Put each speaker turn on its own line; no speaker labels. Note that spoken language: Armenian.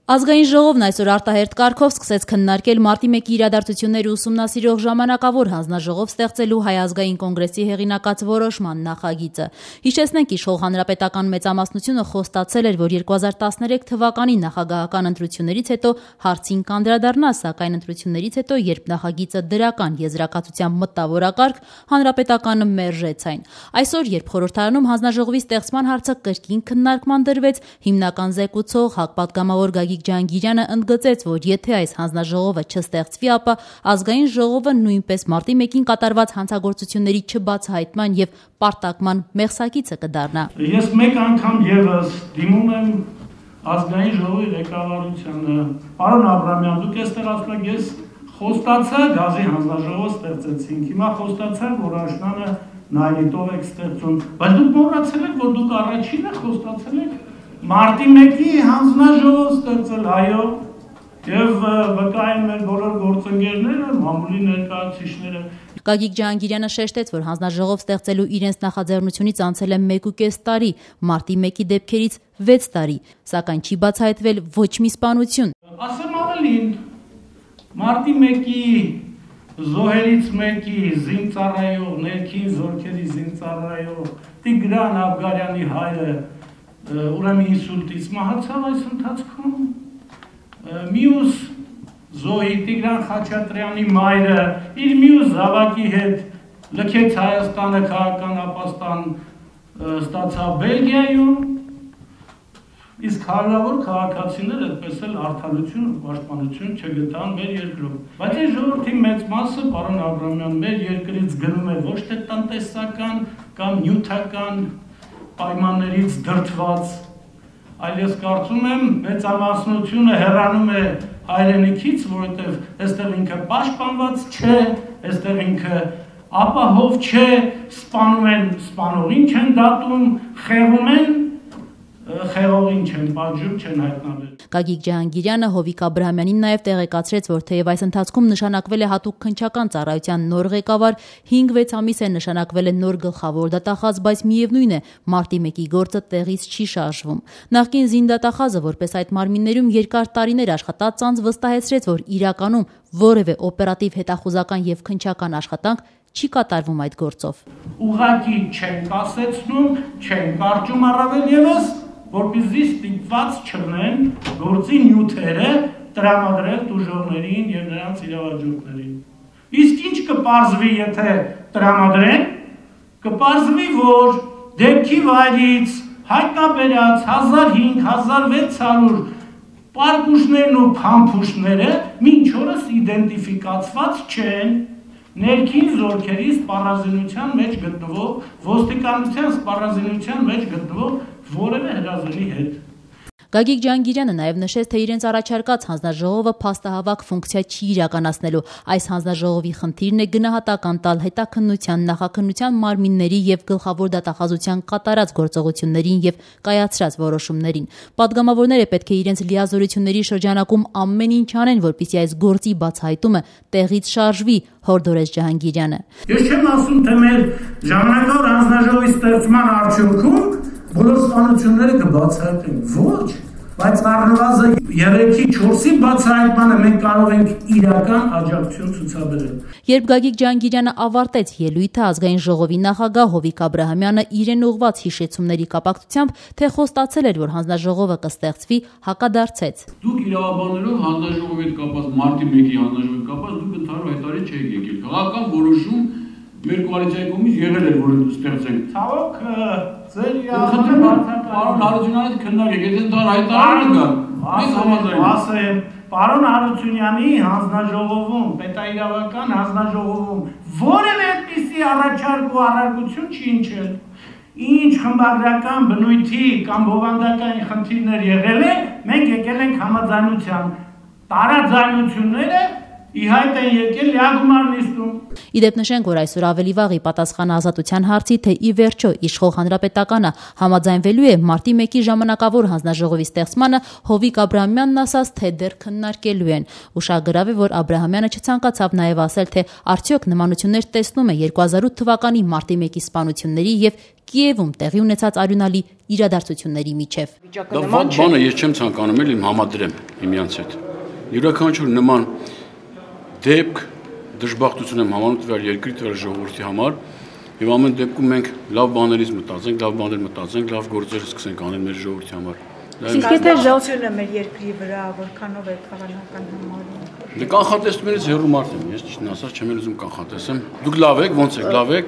Ազգային ժողովն այսօր արտահերթ կարգով սկսեց քննարկել մարտի 1-ի իրադարձությունները ուսումնասիրող ժամանակավոր հանձնաժողով ստեղծելու Հայ ազգային կոնգրեսի հեղինակած որոշման նախագիծը։ Հիշեցնենք, իշխող հանրապետական մեծամասնությունը խոստացել էր, որ 2013 թվականի նախագահական ընտրություններից հետո հարցին կանդրադառնա, սակայն ընտրություններից հետո, երբ նախագիծը դրական եզրակացությամբ մտավ օրակարգ, հանրապետականը մերժեց այն։ Այսօր, երբ խորհրդարանում հանձնաժողովի ստեղծման հարցը կրկին քննարկման դրվեց, հիմնական զեկուցող հակպատգամավոր Գագիկ Ջհանգիրյանը ընդգծեց, որ եթե այս հանձնաժողովը չստեղծվի, ապա ազգային ժողովը նույնպես մարտի 1-ին կատարված հանցագործությունների չբացահայտման եւ պարտակման մեղսակիցը կդառնա։
Ես մեկ անգամ եւս դիմում եմ ազգային ժողովի ղեկավարությանը։ Պարոն Աբրամյան, դուք այստեղ ասում եք, ես խոստացա գազի հանձնաժողով ստեղծեցինք։ Հիմա խոստացա, որ աշնանը նայնիտով եք ստեղծում, բայց դուք մոռացել եք, որ դուք առաջինը խոստացել եք մարտի 1-ի հանձնաժողով ստեղծել, այո, եւ վկայեն մեր բոլոր գործընկերները, մամուլի ներկայացուցիչները։
Գագիկ Ջհանգիրյանը շեշտեց, որ հանձնաժողով ստեղծելու իրենց նախաձեռնությունից անցել է 1.5 տարի, մարտի 1-ի դեպքերից 6 տարի, սակայն չի բացահայտվել ոչ մի սպանություն։
Ասեմ ավելին, մարտի 1-ի զոհերից մեկի զինծառայող, ներքին զորքերի զինծառայող Տիգրան Աբգարյանի հայրը ուրեմն ինսուլտից մահացավ այս ընթացքում, մյուս զոհի Տիգրան Խաչատրյանի մայրը իր մյուս զավակի հետ լքեց Հայաստանը, քաղաքական ապաստան ստացավ Բելգիայում, իսկ հարյուրավոր քաղաքացիներ այդպես էլ արդարություն ու պաշտպանություն չգտան մեր երկրում։ Բայց այս ժողովրդի մեծ մասը, պարոն Աբրամյան, մեր երկրից գնում է ոչ թե տնտեսական կամ նյութական պայմաններից դրդված, այլ ես կարծում եմ մեծամասնությունը հեռանում է հայրենիքից, որովհետև այստեղ ինքը պաշտպանված չէ, այստեղ ինքը ապահով չէ, սպանում են, սպանողին չեն դատում, խեղում են, խեղողին չեն պատժում, չեն հայտնաբերում։
Գագիկ Ջհանգիրյանը Հովիկ Աբրահամյանին նաև տեղեկացրեց, որ թեև այս ընթացքում նշանակվել է հատուկ քննչական ծառայության նոր ղեկավար, 5-6 ամիս է նշանակվել է նոր գլխավոր դատախազ, բայց միևնույն է, մարտի 1-ի գործը տեղից չի շարժվում։ Նախկին զինդատախազը, որպես այդ մարմիններում երկար տարիներ աշխատած անձ, վստահեցրեց, որ իրականում որևէ օպերատիվ հետախուզական եւ քննչական աշխատանք չի կատարվում այդ գործով։
Ուղղակի չեն կասեցնում, չեն կարճում առավել եւս, որպեսզի ստիպված չլինեն գործի նյութերը տրամադրել տուժողներին եւ նրանց իրավաճուկներին։ Իսկ ինչ կպարզվի, եթե տրամադրեն, կպարզվի, որ դեպքի վայրից հայտնաբերած 1500-1600 պարկուշներն ու փամփուշտները մինչ օրս իդենտիֆիկացված չեն։ Ներքին զորքերի սպառազինության մեջ գտնվող, ոստիկանության սպառազինության մեջ գտնվող որևէ հրազենի հետ։
Գագիկ Ջհանգիրյանը նաև նշեց, թե իրենց առաջարկած հանձնաժողովը փաստահավաք ֆունկցիա չի իրականացնելու։ Այս հանձնաժողովի խնդիրն է գնահատական տալ հետաքննության, նախաքննության մարմինների եւ գլխավոր դատախազության կատարած գործողություններին եւ կայացրած որոշումներին։ Պատգամավորները պետք է իրենց լիազորությունների շրջանակում ամեն ինչ անեն, որպեսզի այս գործի բացահայտումը տեղից շարժվի, հորդորեց Ջհանգիրյանը։
Ես չեմ ասում, թե մեր ժամանակավոր հանձնաժողովի ստեղծման արդյունքում բոլոր սպանությունները կբացահայտեն, ոչ, բայց առնվազն 3-4-ի բացահայտմանը մենք կարող ենք իրական աջակցություն ցուցաբերել։
Երբ Գագիկ Ջհանգիրյանը ավարտեց ելույթը, ազգային ժողովի նախագահ Հովիկ Աբրահամյանը իրեն ուղղված հիշեցումների կապակցությամբ, թե խոստացել էր, որ հանձնաժողովը կստեղծվի, հակադարձեց։
Դուք իրավաբաններով հանձնաժողովի հետ կապված, մարտի 1-ի հանձնաժողովի հետ կապված, դուք ընդհանուր հայտարարի չեք եկել։ Քաղաքական որոշում մեր կոալիցիայի կողմից եղել էր, որ ստեղծենք։
Ցավոք, ձեր իրավաբանը
պարոն Հարությունյանը քննարկեք, եթե ընդհանուր հայտարարը կա, մենք համաձայն
ասեմ, պարոն Հարությունյանի հանձնաժողովում, պետաիրավական հանձնաժողովում որևէ այդպիսի առաջարկ ու առարկություն չի հնչել։ Ինչ խմբագրական բնույթի կամ բովանդակային խնդիրներ եղել է, մենք եկել ենք համաձայնության։ Տարաձայնությունները ի հայտ են եկել լիագումար նիստում։
Իդեպ նշենք, որ այսօր ավելի վաղ ի պատասխան ազատության հարցի, թե ի վերջո իշխող հանրապետականը համաձայնվելու է մարտի 1-ի ժամանակավոր հանձնաժողովի ստեղծմանը, Հովիկ Աբրահամյանն ասաց, թե դեռ քննարկելու են։ Ուշագրավ է, որ Աբրահամյանը չցանկացավ նաև ասել, թե արդյոք նմանություններ տեսնում է 2008 թվականի մարտի 1-ի սպանությունների եւ Կիևում տեղի ունեցած արյունալի իրադարձությունների միջև։
Դա վատ բան է, ես չեմ ցանկանում էլ իմ համադրեմ իմյանց հետ։ Յուրաքանչյուր նման դեպք դժբախտություն եմ համանում տվյալ երկրի տվյալ ժողովրդի համար եւ ամեն դեպքում մենք լավ բաներից մտածենք, լավ բաներ մտածենք, լավ գործեր սկսենք անել մեր ժողովրդի համար։
Իսկ եթե ժողովուրդը մեր երկրի վրա որքանով է քաղաքական համարում։
Դե կանխատեսումներից հեռու մարդ եմ, ես ճիշտն ասած չեմ ուզում կանխատեսեմ։ Դուք լավ եք, ո՞նց եք, լավ եք։